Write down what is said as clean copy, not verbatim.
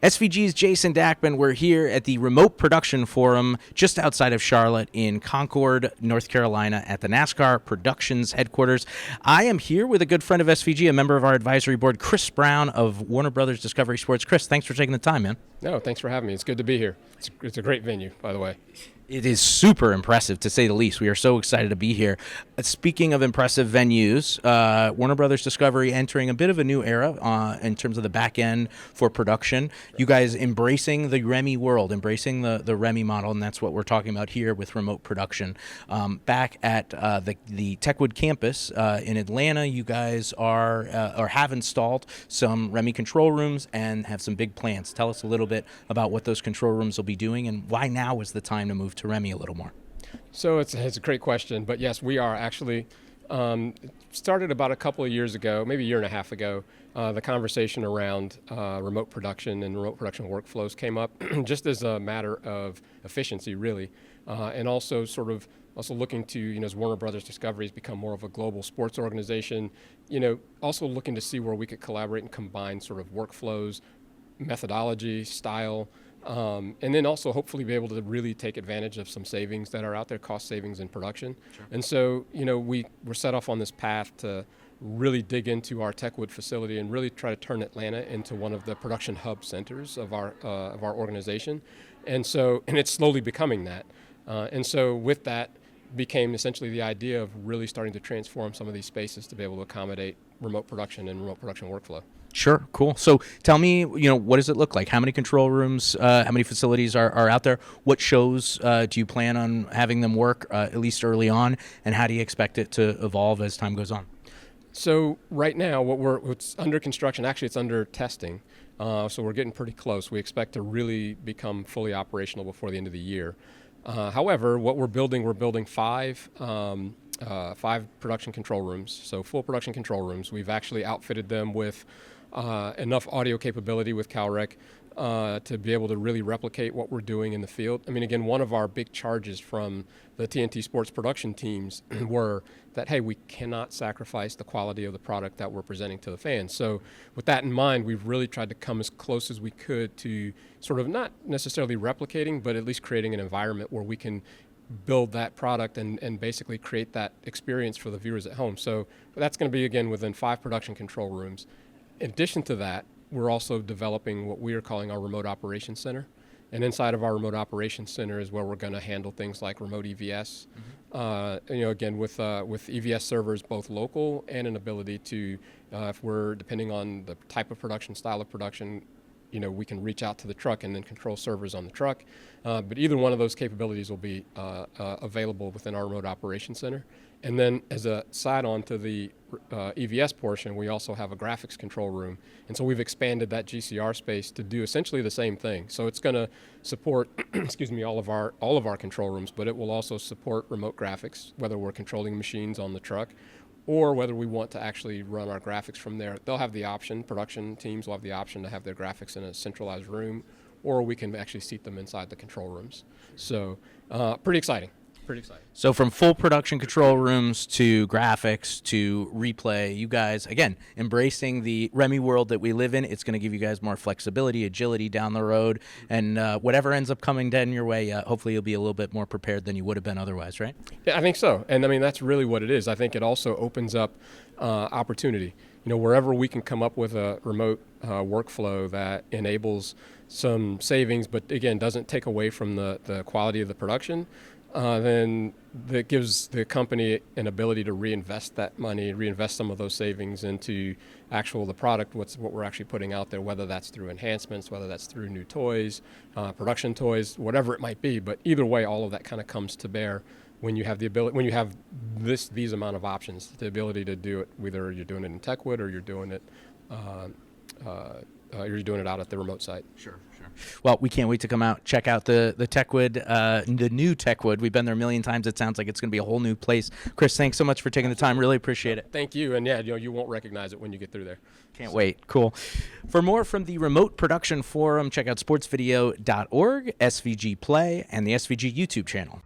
SVG's Jason Dachman. We're here at the Remote Production Forum just outside of Charlotte in Concord, North Carolina at the NASCAR Productions headquarters. I am here with a good friend of SVG, a member of our advisory board, Chris Brown of Warner Brothers Discovery Sports. Chris, thanks for taking the time, man. No, thanks for having me. It's good to be here. It's a great venue, by the way. It is super impressive, to say the least. We are so excited to be here. Speaking of impressive venues, Warner Brothers Discovery entering a bit of a new era in terms of the back end for production. You guys embracing the REMI world, embracing the REMI model, and that's what we're talking about here with remote production. Back at the Techwood campus in Atlanta, you guys are or have installed some REMI control rooms and have some big plans. Tell us a little bit about what those control rooms will be doing and why now is the time to move to REMI a little more. So it's a great question, but yes, we are actually started about a couple of years ago, maybe a year and a half ago. The conversation around remote production and remote production workflows came up just as a matter of efficiency, really, and also also looking to, as Warner Brothers Discovery has become more of a global sports organization, also looking to see where we could collaborate and combine sort of workflows, methodology, style, and then also hopefully be able to really take advantage of some savings that are out there, cost savings in production. Sure. And so, we were set off on this path to really dig into our Techwood facility and really try to turn Atlanta into one of the production hub centers of our organization. And it's slowly becoming that. And so with that became essentially the idea of really starting to transform some of these spaces to be able to accommodate remote production and remote production workflow. Sure, cool. So tell me, what does it look like? How many control rooms, how many facilities are out there? What shows do you plan on having them work, at least early on? And how do you expect it to evolve as time goes on? So right now, what's under construction, actually it's under testing. So we're getting pretty close. We expect to really become fully operational before the end of the year. However, what we're building five production control rooms, so full production control rooms. We've actually outfitted them with enough audio capability with CalRec to be able to really replicate what we're doing in the field. I mean, again, one of our big charges from the TNT Sports production teams were that, hey, we cannot sacrifice the quality of the product that we're presenting to the fans. So with that in mind, we've really tried to come as close as we could to sort of not necessarily replicating, but at least creating an environment where we can build that product and basically create that experience for the viewers at home. So that's going to be, again, within 5 production control rooms. In addition to that, we're also developing what we are calling our Remote Operations Center. And inside of our Remote Operations Center is where we're going to handle things like remote EVS. Again, with EVS servers, both local and an ability to, if we're depending on the type of production, style of production, we can reach out to the truck and then control servers on the truck. But either one of those capabilities will be available within our Remote Operations Center. And then as a side-on to the EVS portion, we also have a graphics control room. And so we've expanded that GCR space to do essentially the same thing. So it's going to support, all of our control rooms, but it will also support remote graphics, whether we're controlling machines on the truck or whether we want to actually run our graphics from there. They'll have the option, production teams will have the option to have their graphics in a centralized room, or we can actually seat them inside the control rooms. So pretty exciting. So from full production control rooms to graphics to replay, you guys, again, embracing the REMI world that we live in. It's going to give you guys more flexibility, agility down the road, and whatever ends up coming down your way, hopefully you'll be a little bit more prepared than you would have been otherwise, right? Yeah, I think so. And I mean, that's really what it is. I think it also opens up opportunity. Wherever we can come up with a remote workflow that enables some savings, but again, doesn't take away from the quality of the production, then that gives the company an ability to reinvest that money, reinvest some of those savings into the product, what we're actually putting out there, whether that's through enhancements, whether that's through new toys, production toys, whatever it might be. But either way, all of that kind of comes to bear when you have these amount of options, the ability to do it, whether you're doing it in Techwood or you're doing it out at the remote site. Sure. Well, we can't wait to come out, check out the Techwood, the new Techwood. We've been there a million times. It sounds like it's going to be a whole new place. Chris, thanks so much for taking the time. Really appreciate it. Thank you. And yeah, you won't recognize it when you get through there. Can't wait. Cool. For more from the Remote Production Forum, check out sportsvideo.org, SVG Play, and the SVG YouTube channel.